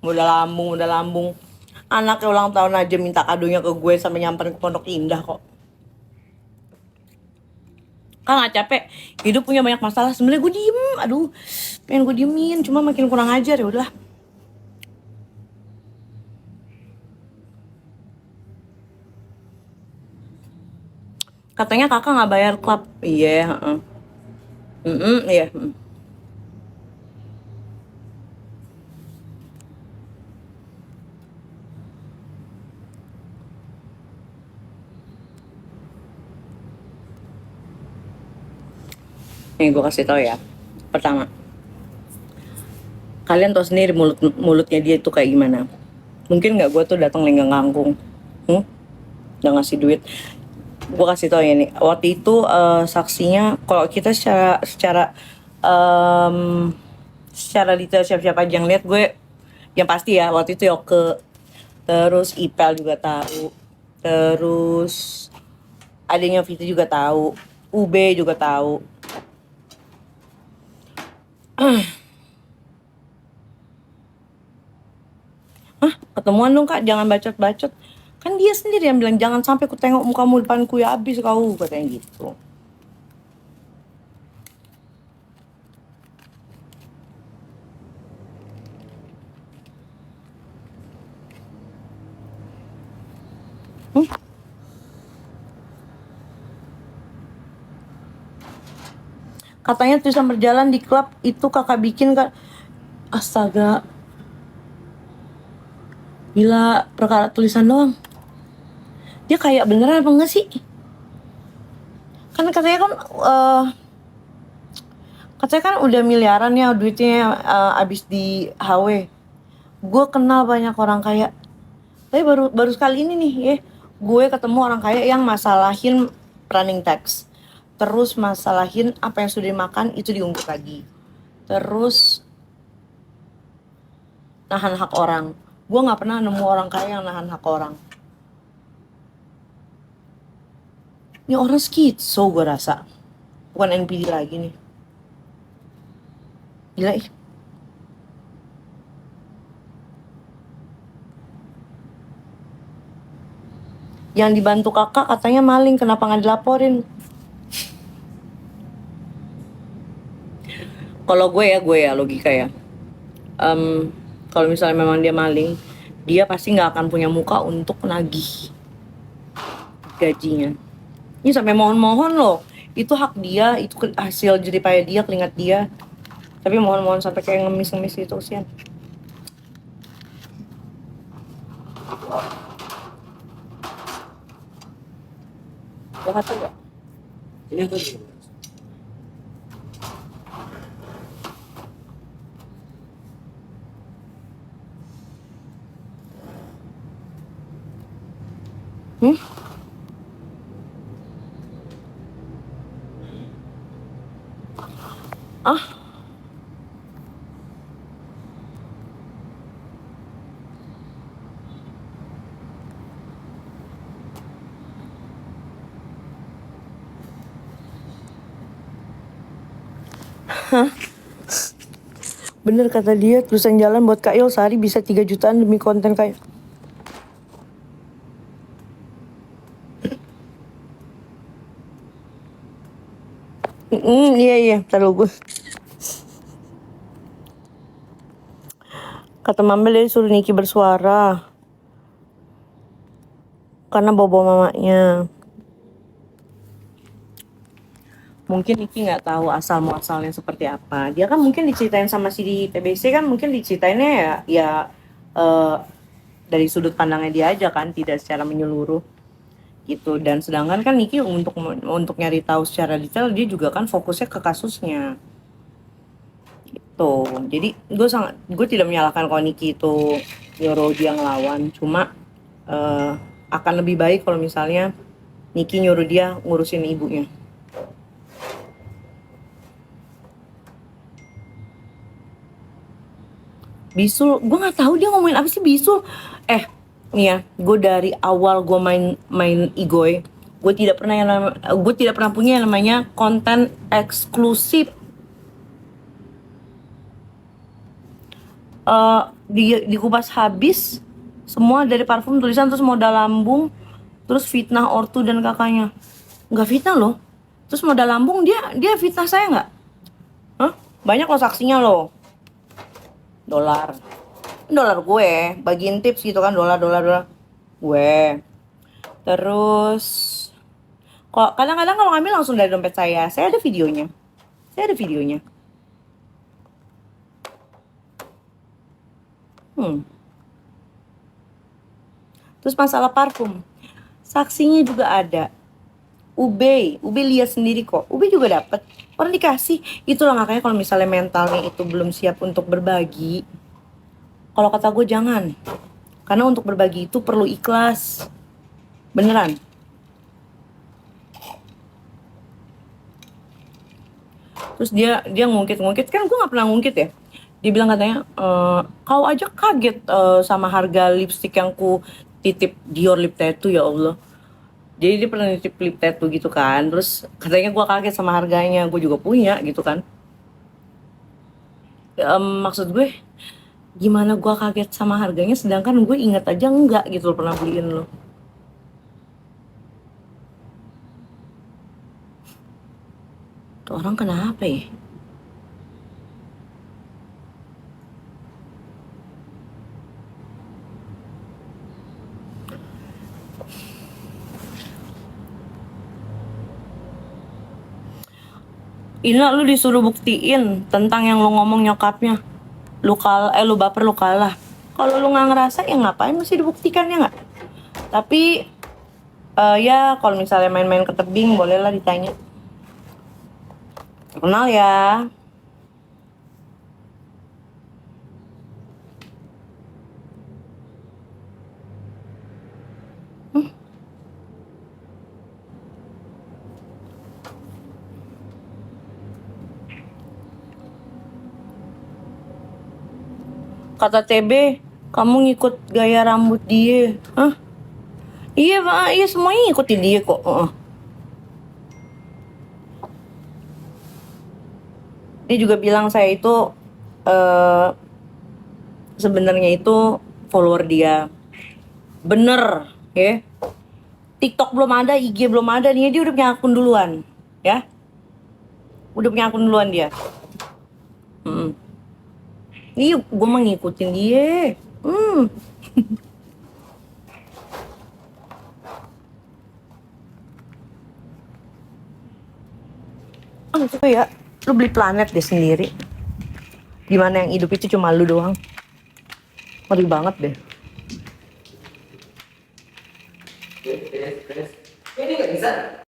Udah lambung. Anaknya ulang tahun aja minta kadonya ke gue sampai nyamperin ke Pondok Indah kok. Kan nggak capek, hidup punya banyak masalah. Sebenarnya gue diem, aduh, pengen gue diemin, cuma makin kurang ajar ya udahlah. Katanya kakak nggak bayar klub, iya, iya. Nih gue kasih tau ya. Pertama, kalian tau sendiri mulutnya dia tuh kayak gimana. Mungkin nggak gue tuh datang lenggang kangkung, nggak ngasih duit. Gue kasih tau ya nih. Waktu itu saksinya, kalau kita secara detail siapa-siapa aja yang lihat gue, yang pasti ya waktu itu Yoke, terus Ipel juga tahu, terus adanya Viti juga tahu, UB juga tahu. Ketemuan dong kak, jangan bacot-bacot. Kan dia sendiri yang bilang jangan sampai ku tengok mukamu depanku ya habis kau, katanya gitu. Katanya tulisan berjalan di klub itu kakak bikin kak. Astaga, gila, perkara tulisan doang. Dia kayak beneran apa enggak sih? Kan katanya kan katanya kan udah miliaran ya duitnya abis di HW. Gue kenal banyak orang kaya, tapi baru sekali ini nih ya gue ketemu orang kaya yang masalahin running tax, terus masalahin apa yang sudah dimakan itu diungkit lagi, terus nahan hak orang. Gue nggak pernah nemu orang kaya yang nahan hak orang. Ini orang skitso gue rasa, bukan NPD lagi nih. Gila ih. Yang dibantu kakak katanya maling, kenapa nggak dilaporin? Kalau gue ya logika ya. Kalau misalnya memang dia maling, dia pasti nggak akan punya muka untuk nagih gajinya. Ini sampai mohon-mohon loh, itu hak dia, itu hasil jeripaya dia, keringat dia. Tapi mohon-mohon sampai kayak ngemis-ngemis itu, kesian. Jahat juga. Ini apa sih? Bener kata dia, tulisan jalan buat Kak Il sehari bisa 3 jutaan demi konten kayak. Iya, taruh gue. Kata Mama dia suruh Niki bersuara karena bawa mamanya. Mungkin Niki nggak tahu asal muasalnya seperti apa. Dia kan mungkin diceritain sama si di TBC kan, mungkin diceritainnya ya dari sudut pandangnya dia aja kan, tidak secara menyeluruh gitu. Dan sedangkan kan Niki untuk nyari tahu secara detail dia juga kan fokusnya ke kasusnya gitu. Jadi gue tidak menyalahkan kalau Niki itu nyuruh dia ngelawan, cuma akan lebih baik kalau misalnya Niki nyuruh dia ngurusin ibunya. Bisul, gue nggak tahu dia ngomongin apa sih Bisul. Nih ya, gue dari awal gue main Igoy, gue tidak pernah punya yang namanya konten eksklusif. dikupas habis semua dari parfum tulisan terus modal lambung, terus fitnah ortu dan kakaknya. Nggak fitnah loh. Terus modal lambung dia fitnah saya nggak? Hah? Banyak loh saksinya loh. Dolar gue bagiin tips gitu kan, dolar gue. Terus kok kadang-kadang kalau ngambil langsung dari dompet saya ada videonya. Terus masalah parfum, saksinya juga ada. Ube lihat sendiri kok. Ube juga dapat. Orang dikasih. Itulah makanya kalau misalnya mentalnya itu belum siap untuk berbagi, kalau kata gue jangan. Karena untuk berbagi itu perlu ikhlas. Beneran. Terus dia ngungkit kan gue nggak pernah ngungkit ya. Dia bilang katanya, kau aja kaget sama harga lipstick yang ku titip Dior lip tattoo, ya Allah. Jadi dia pernah nitip lip tattoo gitu kan. Terus katanya gue kaget sama harganya. Gue juga punya gitu kan. Maksud gue, gimana gue kaget sama harganya sedangkan gue inget aja enggak gitu loh pernah beliin lo. Tuh orang kenapa ya? Ina lu disuruh buktiin tentang yang lu ngomong nyokapnya. Lu baper lu kalah. Kalau lu nggak ngerasa ya ngapain mesti dibuktikan ya nggak? Tapi ya kalau misalnya main-main ke tebing bolehlah ditanya. Kenal ya. Kata TB, kamu ngikut gaya rambut dia. Hah? Iya pak, iya semuanya ngikutin dia kok. Dia juga bilang saya itu sebenarnya itu follower dia. Bener, ya. TikTok belum ada, IG belum ada nih, dia udah punya akun duluan, ya. Udah punya akun duluan dia. Iya, gue mah ngikutin dia. Itu ya, lu beli planet deh sendiri. Gimana yang hidup itu cuma lu doang. Ngeri banget deh. Ini nggak bisa.